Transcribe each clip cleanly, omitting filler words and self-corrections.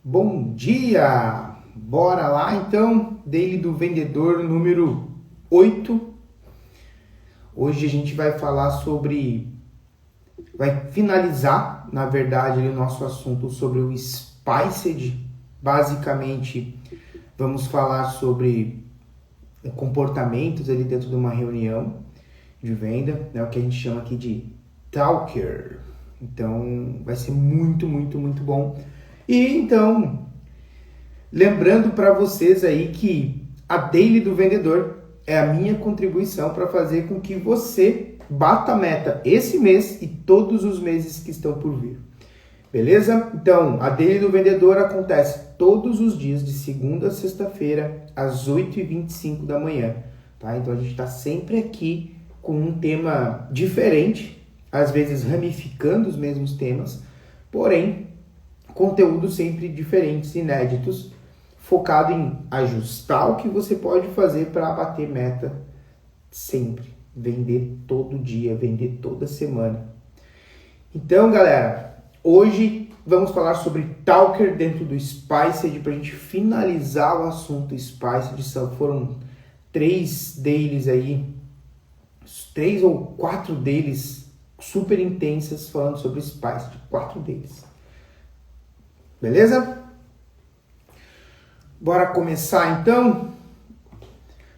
Bom dia! Bora lá então, Daily do Vendedor número 8. Hoje a gente vai falar vai finalizar, na verdade, o nosso assunto sobre o Spiced. Basicamente, vamos falar sobre comportamentos ali dentro de uma reunião de venda, né? O que a gente chama aqui de Talker. Então, vai ser muito bom. E então, lembrando para vocês aí que a Daily do Vendedor é a minha contribuição para fazer com que você bata a meta esse mês e todos os meses que estão por vir. Beleza? Então, a Daily do Vendedor acontece todos os dias, de segunda a sexta-feira, às 8h25 da manhã. Tá? Então, a gente está sempre aqui com um tema diferente, às vezes ramificando os mesmos temas, porém, conteúdos sempre diferentes, inéditos, focado em ajustar o que você pode fazer para bater meta sempre. Vender todo dia, vender toda semana. Então, galera, hoje vamos falar sobre Talker dentro do Spiced para a gente finalizar o assunto Spiced. Foram 3 deles aí, 3 ou 4 deles super intensas falando sobre Spiced, 4 deles. Beleza? Bora começar então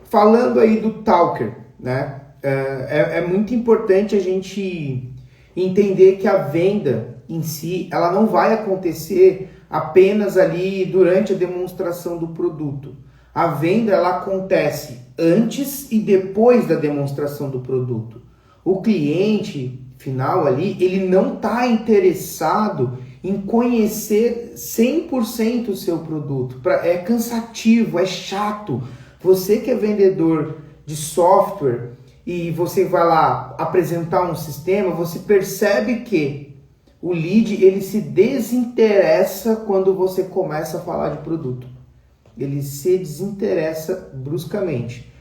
falando aí do Talker, né? É muito importante a gente entender que a venda em si, ela não vai acontecer apenas ali durante a demonstração do produto. A venda, ela acontece antes e depois da demonstração do produto. O cliente final ali, ele não está interessado em conhecer 100% o seu produto. É cansativo, é chato. Você que é vendedor de software e você vai lá apresentar um sistema, você percebe que o lead, ele se desinteressa quando você começa a falar de produto. Ele se desinteressa bruscamente.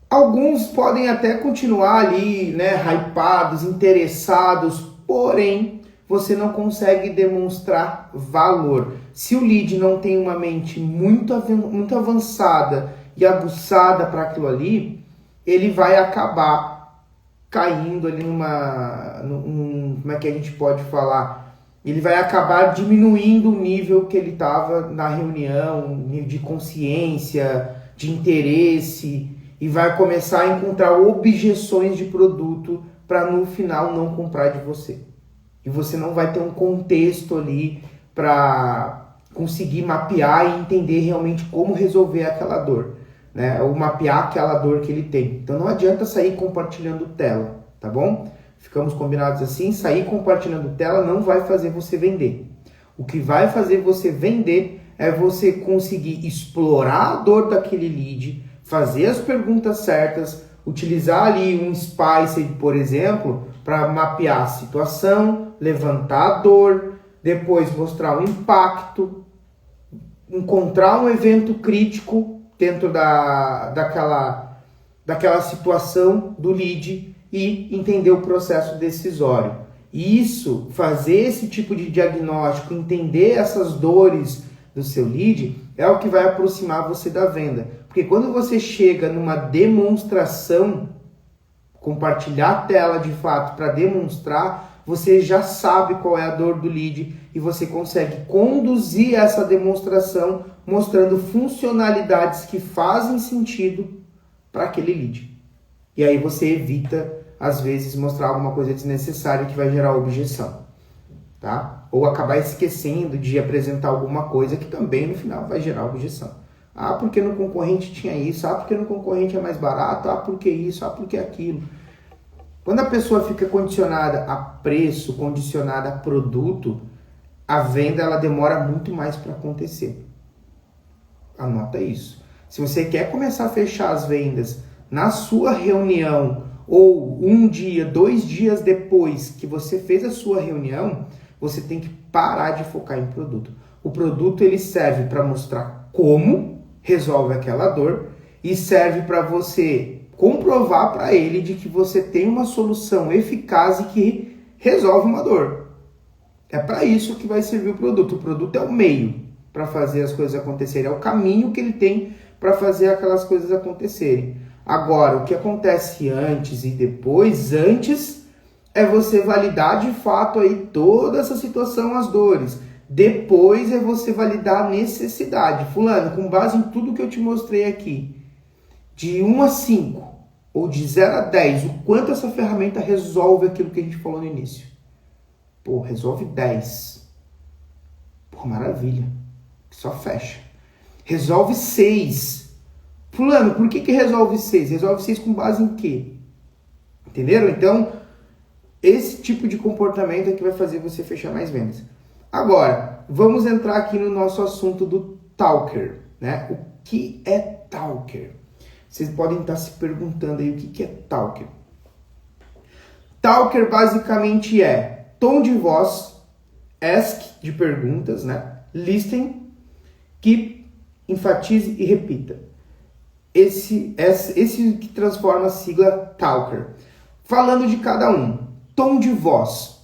Alguns podem até continuar ali, né, hypados, interessados, porém, você não consegue demonstrar valor. Se o lead não tem uma mente muito avançada e aguçada para aquilo ali, ele vai acabar caindo ali como é que a gente pode falar? Ele vai acabar diminuindo o nível que ele estava na reunião, nível de consciência, de interesse, e vai começar a encontrar objeções de produto para no final não comprar de você. E você não vai ter um contexto ali para conseguir mapear e entender realmente como resolver aquela dor, né? Ou mapear aquela dor que ele tem. Então não adianta sair compartilhando tela, tá bom? Ficamos combinados assim? Sair compartilhando tela não vai fazer você vender. O que vai fazer você vender é você conseguir explorar a dor daquele lead, fazer as perguntas certas, utilizar ali um Spiced, por exemplo, para mapear a situação, levantar a dor, depois mostrar o impacto, encontrar um evento crítico dentro daquela situação do lead e entender o processo decisório. Isso, fazer esse tipo de diagnóstico, entender essas dores do seu lead, é o que vai aproximar você da venda. Porque quando você chega numa demonstração, compartilhar a tela de fato para demonstrar, você já sabe qual é a dor do lead e você consegue conduzir essa demonstração mostrando funcionalidades que fazem sentido para aquele lead. E aí você evita, às vezes, mostrar alguma coisa desnecessária que vai gerar objeção, tá? Ou acabar esquecendo de apresentar alguma coisa que também no final vai gerar objeção. Ah, porque no concorrente tinha isso, ah, porque no concorrente é mais barato, ah, porque isso, ah, porque aquilo. Quando a pessoa fica condicionada a preço, condicionada a produto, a venda ela demora muito mais para acontecer. Anota isso. Se você quer começar a fechar as vendas na sua reunião ou 1 dia, 2 dias depois que você fez a sua reunião, você tem que parar de focar em produto. O produto ele serve para mostrar como resolve aquela dor e serve para você comprovar para ele de que você tem uma solução eficaz e que resolve uma dor. É para isso que vai servir o produto. O produto é o meio. para fazer as coisas acontecerem, é o caminho que ele tem para fazer aquelas coisas acontecerem. Agora, o que acontece antes e depois, antes é você validar de fato aí toda essa situação, as dores. Depois é você validar a necessidade. Fulano, com base em tudo que eu te mostrei aqui, de 1 a 5 ou de 0 a 10, o quanto essa ferramenta resolve aquilo que a gente falou no início? Pô, resolve 10. Pô, maravilha. Só fecha. Resolve 6. Fulano, por que resolve 6? Resolve 6 com base em quê? Entenderam? Então, esse tipo de comportamento é que vai fazer você fechar mais vendas. Agora, vamos entrar aqui no nosso assunto do talker, né? O que é talker? Vocês podem estar se perguntando aí o que é talker. Talker basicamente é tom de voz, ask de perguntas, né? Listen, keep, enfatize e repita. Esse que transforma a sigla talker. Falando de cada um. Tom de voz.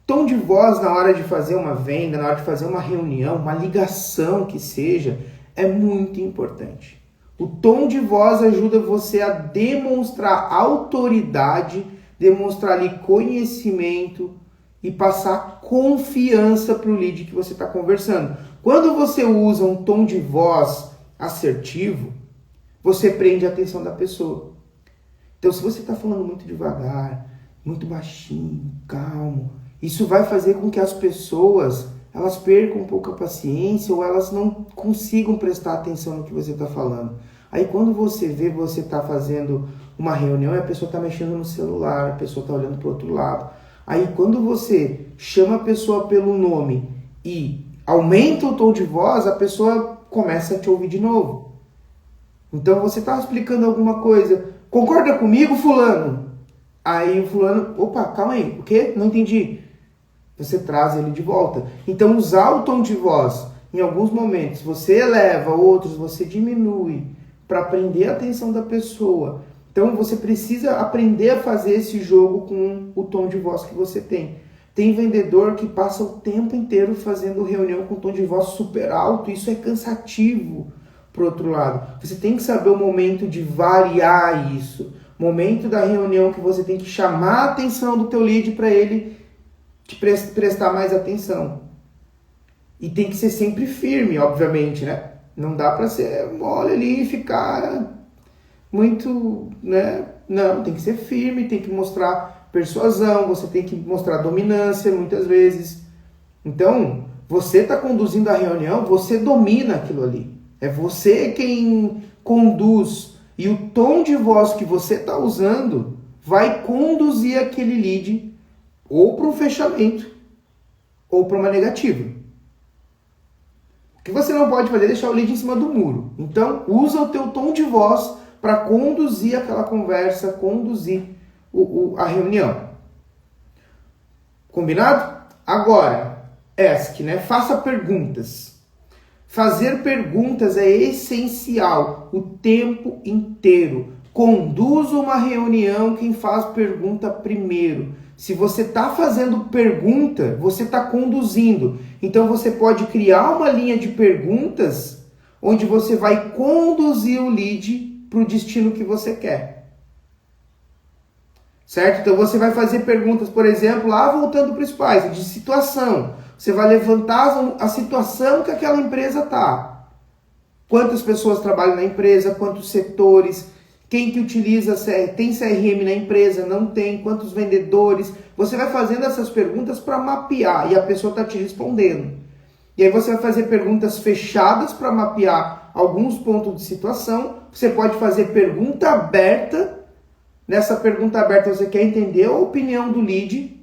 Tom de voz na hora de fazer uma venda, na hora de fazer uma reunião, uma ligação que seja, é muito importante. O tom de voz ajuda você a demonstrar autoridade, demonstrar ali conhecimento e passar confiança para o lead que você está conversando. Quando você usa um tom de voz assertivo, você prende a atenção da pessoa. Então, se você está falando muito devagar, muito baixinho, calmo, isso vai fazer com que as pessoas elas percam um pouco a paciência ou elas não consigam prestar atenção no que você está falando. Aí quando você vê, você está fazendo uma reunião e a pessoa está mexendo no celular, a pessoa está olhando para o outro lado. Aí quando você chama a pessoa pelo nome e aumenta o tom de voz, a pessoa começa a te ouvir de novo. Então você está explicando alguma coisa, concorda comigo, fulano? Aí o fulano, opa, calma aí, o quê? Não entendi. Você traz ele de volta. Então usar o tom de voz, em alguns momentos você eleva, outros você diminui, para prender a atenção da pessoa. Então você precisa aprender a fazer esse jogo com o tom de voz que você tem. Tem vendedor que passa o tempo inteiro fazendo reunião com tom de voz super alto, isso é cansativo. Por outro lado, você tem que saber o momento de variar isso. Momento da reunião que você tem que chamar a atenção do teu lead para ele te prestar mais atenção. E tem que ser sempre firme, obviamente, né? Não dá para ser mole ali e ficar muito, né? Não, tem que ser firme, tem que mostrar persuasão, você tem que mostrar dominância muitas vezes. Então, você está conduzindo a reunião, você domina aquilo ali. É você quem conduz. E o tom de voz que você está usando vai conduzir aquele lead ou para um fechamento ou para uma negativa. O que você não pode fazer é deixar o lead em cima do muro. Então, usa o teu tom de voz para conduzir aquela conversa, conduzir a reunião. Combinado? Agora, ask, né? Faça perguntas. Fazer perguntas é essencial o tempo inteiro. Conduza uma reunião quem faz pergunta primeiro. Se você está fazendo pergunta, você está conduzindo. Então você pode criar uma linha de perguntas onde você vai conduzir o lead para o destino que você quer. Certo? Então você vai fazer perguntas, por exemplo, lá voltando para os pais, de situação. Você vai levantar a situação que aquela empresa está. Quantas pessoas trabalham na empresa, quantos setores, quem que utiliza, tem CRM na empresa, não tem, quantos vendedores. Você vai fazendo essas perguntas para mapear e a pessoa está te respondendo. E aí você vai fazer perguntas fechadas para mapear alguns pontos de situação. Você pode fazer pergunta aberta. Nessa pergunta aberta você quer entender a opinião do lead.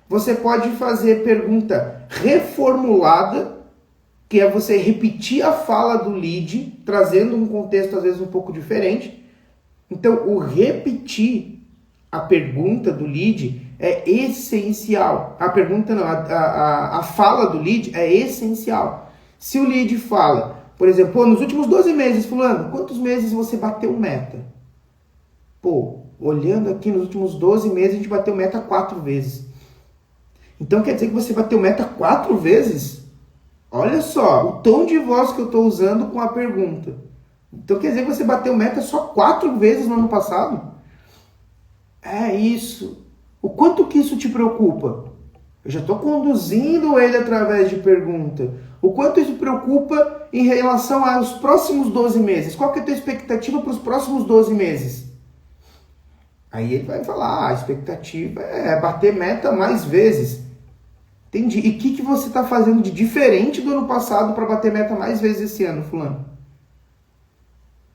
Você pode fazer pergunta reformulada, que é você repetir a fala do lead, trazendo um contexto às vezes um pouco diferente. Então, o repetir a pergunta do lead é essencial. A pergunta não, a fala do lead é essencial. Se o lead fala, por exemplo, nos últimos 12 meses, fulano, quantos meses você bateu meta? Pô, olhando aqui, nos últimos 12 meses a gente bateu meta 4 vezes. Então quer dizer que você bateu meta 4 vezes? Olha só, o tom de voz que eu estou usando com a pergunta. Então quer dizer que você bateu meta só 4 vezes no ano passado? É isso. O quanto que isso te preocupa? Eu já estou conduzindo ele através de pergunta. O quanto isso preocupa em relação aos próximos 12 meses? Qual que é a tua expectativa para os próximos 12 meses? Aí ele vai falar, a expectativa é bater meta mais vezes. Entendi. E o que você está fazendo de diferente do ano passado para bater meta mais vezes esse ano, fulano?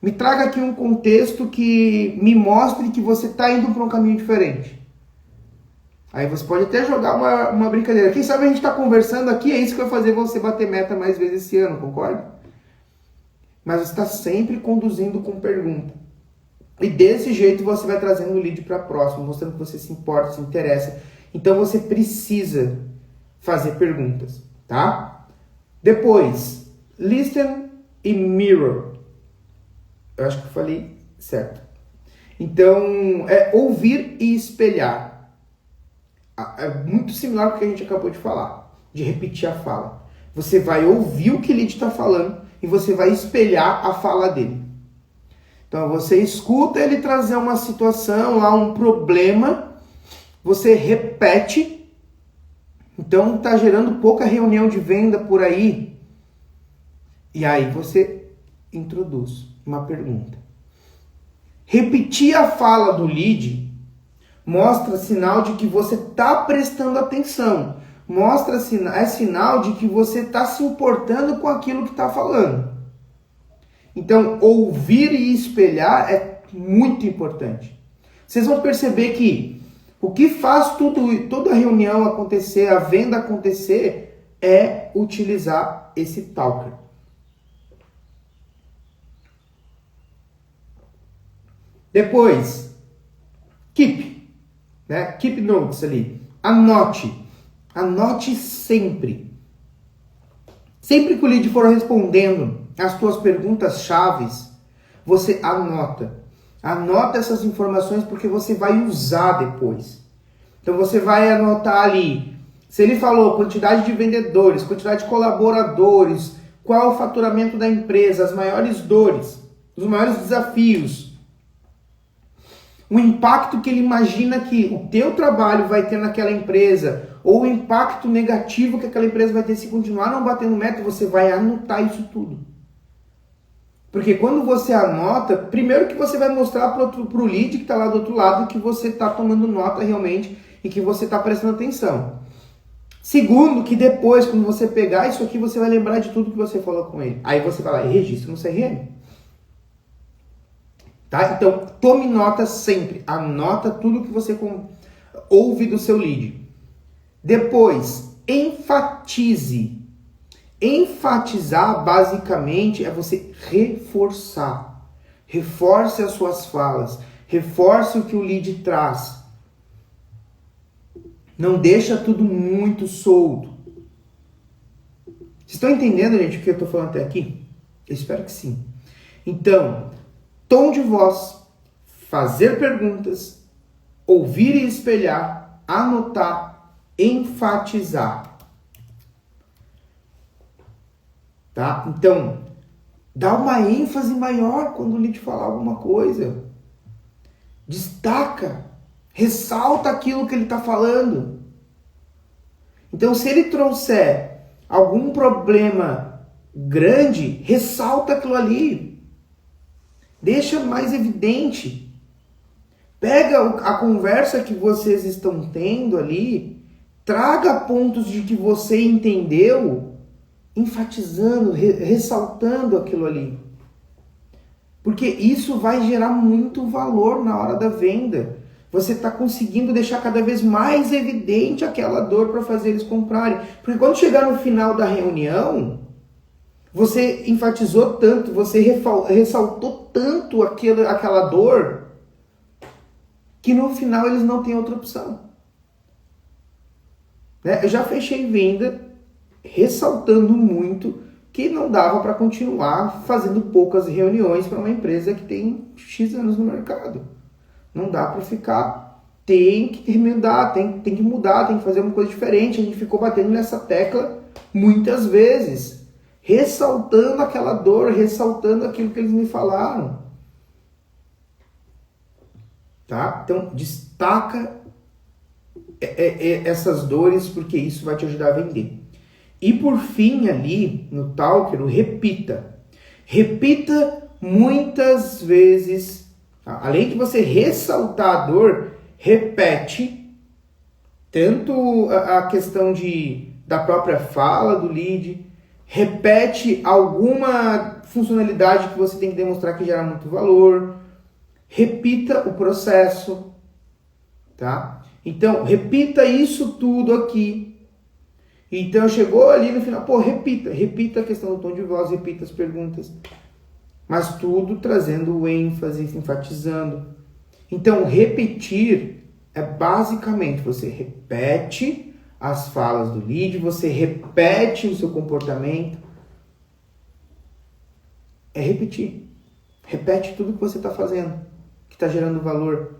Me traga aqui um contexto que me mostre que você está indo para um caminho diferente. Aí você pode até jogar uma brincadeira. Quem sabe a gente está conversando aqui, é isso que vai fazer você bater meta mais vezes esse ano, concorda? Mas você está sempre conduzindo com pergunta. E desse jeito você vai trazendo o lead para próximo, mostrando que você se importa, se interessa. Então você precisa fazer perguntas, tá? Depois, listen e mirror. Eu acho que eu falei certo. Então, é ouvir e espelhar. É muito similar ao que a gente acabou de falar, de repetir a fala. Você vai ouvir o que o lead está falando e você vai espelhar a fala dele. Então, você escuta ele trazer uma situação, lá um problema, você repete. Então, está gerando pouca reunião de venda por aí. E aí você introduz uma pergunta. Repetir a fala do lead mostra sinal de que você está prestando atenção. É sinal de que você está se importando com aquilo que está falando. Então, ouvir e espelhar é muito importante. Vocês vão perceber que o que faz toda a reunião acontecer, a venda acontecer, é utilizar esse talker. Depois, keep, né? Keep notes ali. Anote sempre. Sempre que o lead for respondendo as tuas perguntas chaves, você anota. Anota essas informações porque você vai usar depois. Então você vai anotar ali, se ele falou quantidade de vendedores, quantidade de colaboradores, qual é o faturamento da empresa, as maiores dores, os maiores desafios, o impacto que ele imagina que o teu trabalho vai ter naquela empresa, ou o impacto negativo que aquela empresa vai ter se continuar não batendo meta, você vai anotar isso tudo. Porque quando você anota, primeiro que você vai mostrar para o lead que está lá do outro lado que você está tomando nota realmente e que você está prestando atenção. Segundo, que depois, quando você pegar isso aqui, você vai lembrar de tudo que você falou com ele. Aí você vai lá e registra no CRM. Tá? Então, tome nota sempre. Anota tudo que você ouve do seu lead. Depois, enfatize. Enfatizar, basicamente, é você reforçar. Reforce as suas falas. Reforce o que o lead traz. Não deixa tudo muito solto. Vocês estão entendendo, gente, o que eu estou falando até aqui? Eu espero que sim. Então, tom de voz, fazer perguntas, ouvir e espelhar, anotar, enfatizar. Tá? Então, dá uma ênfase maior quando o lead falar alguma coisa. Destaca. Ressalta aquilo que ele está falando. Então, se ele trouxer algum problema grande, ressalta aquilo ali. Deixa mais evidente. Pega a conversa que vocês estão tendo ali, traga pontos de que você entendeu, enfatizando, ressaltando aquilo ali. Porque isso vai gerar muito valor na hora da venda. Você está conseguindo deixar cada vez mais evidente aquela dor para fazer eles comprarem. Porque quando chegar no final da reunião, você enfatizou tanto, você ressaltou tanto aquela dor, que no final eles não têm outra opção. Né? Eu já fechei venda ressaltando muito que não dava para continuar fazendo poucas reuniões para uma empresa que tem X anos no mercado. Não dá para ficar, tem que mudar, tem que mudar, tem que fazer uma coisa diferente. A gente ficou batendo nessa tecla muitas vezes, ressaltando aquela dor, ressaltando aquilo que eles me falaram. Tá? Então, destaca essas dores, porque isso vai te ajudar a vender. E por fim, ali no Talker, repita. Repita muitas vezes. Tá? Além de você ressaltar a dor, repete tanto a questão da própria fala do lead, repete alguma funcionalidade que você tem que demonstrar que gera muito valor, repita o processo, tá? Então, repita isso tudo aqui. Então, chegou ali no final, repita a questão do tom de voz, repita as perguntas, mas tudo trazendo o ênfase, enfatizando. Então, repetir é basicamente você repete as falas do lead, você repete o seu comportamento. É repetir. Repete tudo que você está fazendo, que está gerando valor.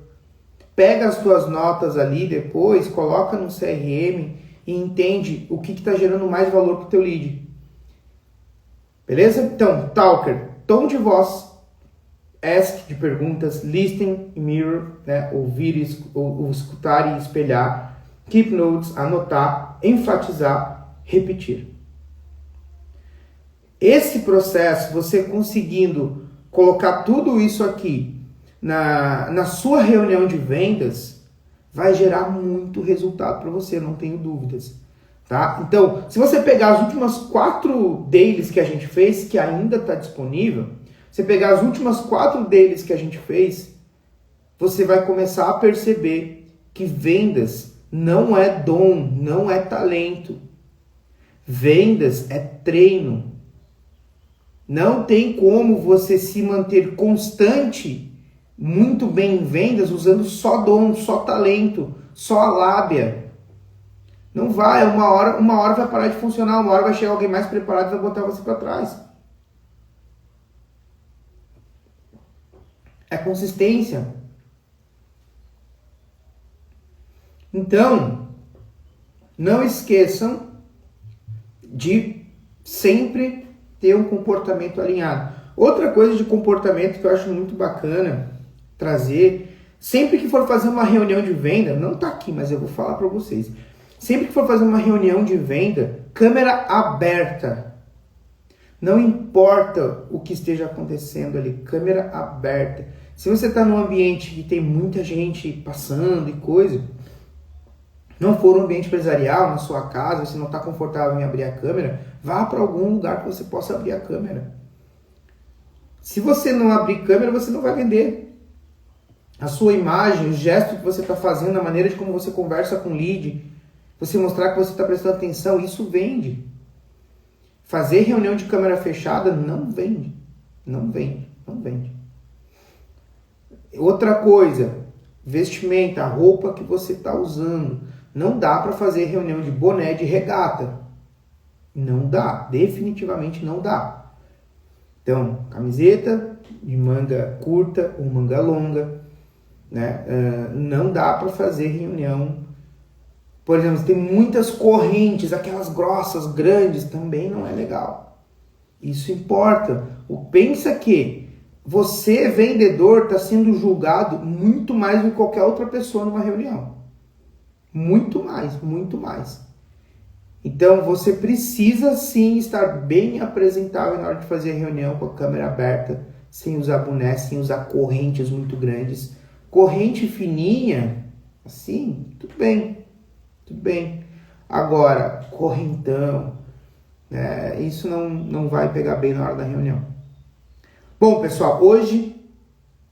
Pega as suas notas ali depois, coloca no CRM e entende o que está gerando mais valor para o teu lead. Beleza? Então, Talker, tom de voz, ask de perguntas, listen e mirror, né? Ouvir, ou escutar e espelhar, keep notes, anotar, enfatizar, repetir. Esse processo, você conseguindo colocar tudo isso aqui na sua reunião de vendas, vai gerar muito resultado para você, não tenho dúvidas. Tá? Então, se você pegar as últimas 4 dailies que a gente fez, que ainda está disponível, você pegar as últimas 4 dailies que a gente fez, você vai começar a perceber que vendas não é dom, não é talento. Vendas é treino. Não tem como você se manter constante, muito bem em vendas, usando só dom, só talento, só a lábia. Não vai, uma hora vai parar de funcionar, uma hora vai chegar alguém mais preparado e vai botar você para trás. É consistência. Então, não esqueçam de sempre ter um comportamento alinhado. Outra coisa de comportamento que eu acho muito bacana trazer, sempre que for fazer uma reunião de venda, não está aqui, mas eu vou falar para vocês. Sempre que for fazer uma reunião de venda, câmera aberta. Não importa o que esteja acontecendo ali, câmera aberta. Se você está num ambiente que tem muita gente passando e coisa, não for um ambiente empresarial, na sua casa, você não está confortável em abrir a câmera, vá para algum lugar que você possa abrir a câmera. Se você não abrir câmera, você não vai vender. A sua imagem, o gesto que você está fazendo, a maneira de como você conversa com o lead, você mostrar que você está prestando atenção, isso vende. Fazer reunião de câmera fechada não vende. Não vende. Não vende. Outra coisa, vestimenta, a roupa que você está usando. Não dá para fazer reunião de boné de regata. Não dá. Definitivamente não dá. Então, camiseta de manga curta ou manga longa. Né? Não dá para fazer reunião. Por exemplo, se tem muitas correntes, aquelas grossas, grandes, também não é legal. Isso importa. Pensa que você, vendedor, está sendo julgado muito mais do que qualquer outra pessoa numa reunião. Muito mais, muito mais. Então, você precisa sim estar bem apresentável na hora de fazer a reunião com a câmera aberta, sem usar boné, sem usar correntes muito grandes. Corrente fininha, assim, tudo bem. Tudo bem. Agora, correntão, né, isso não vai pegar bem na hora da reunião. Bom, pessoal, hoje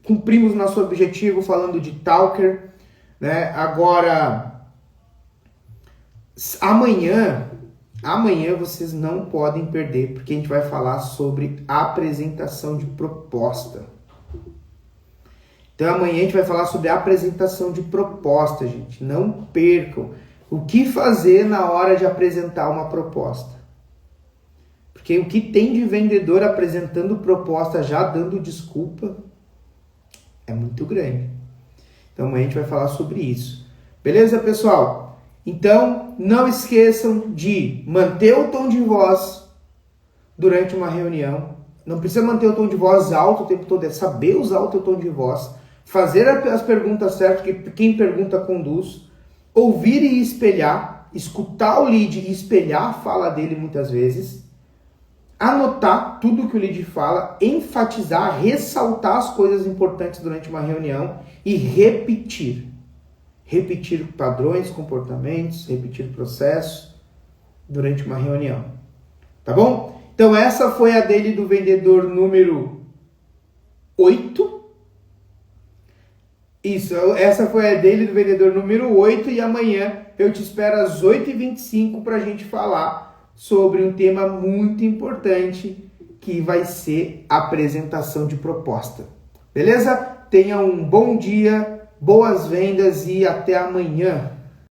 cumprimos nosso objetivo falando de Talker, né? Agora, amanhã vocês não podem perder, porque a gente vai falar sobre apresentação de proposta. Então, amanhã a gente vai falar sobre apresentação de proposta, gente. Não percam. O que fazer na hora de apresentar uma proposta? Porque o que tem de vendedor apresentando proposta já dando desculpa é muito grande. Então amanhã a gente vai falar sobre isso. Beleza, pessoal? Então, não esqueçam de manter o tom de voz durante uma reunião. Não precisa manter o tom de voz alto o tempo todo, é saber usar o teu tom de voz, fazer as perguntas certas, que quem pergunta conduz, ouvir e espelhar, escutar o lead e espelhar a fala dele muitas vezes, anotar tudo que o lead fala, enfatizar, ressaltar as coisas importantes durante uma reunião e repetir. Repetir padrões, comportamentos, repetir processos durante uma reunião. Tá bom? Então essa foi a daily do vendedor número 8. Isso, essa foi a daily do vendedor número 8 e amanhã eu te espero às 8h25 para a gente falar sobre um tema muito importante que vai ser a apresentação de proposta. Beleza? Tenha um bom dia, boas vendas e até amanhã.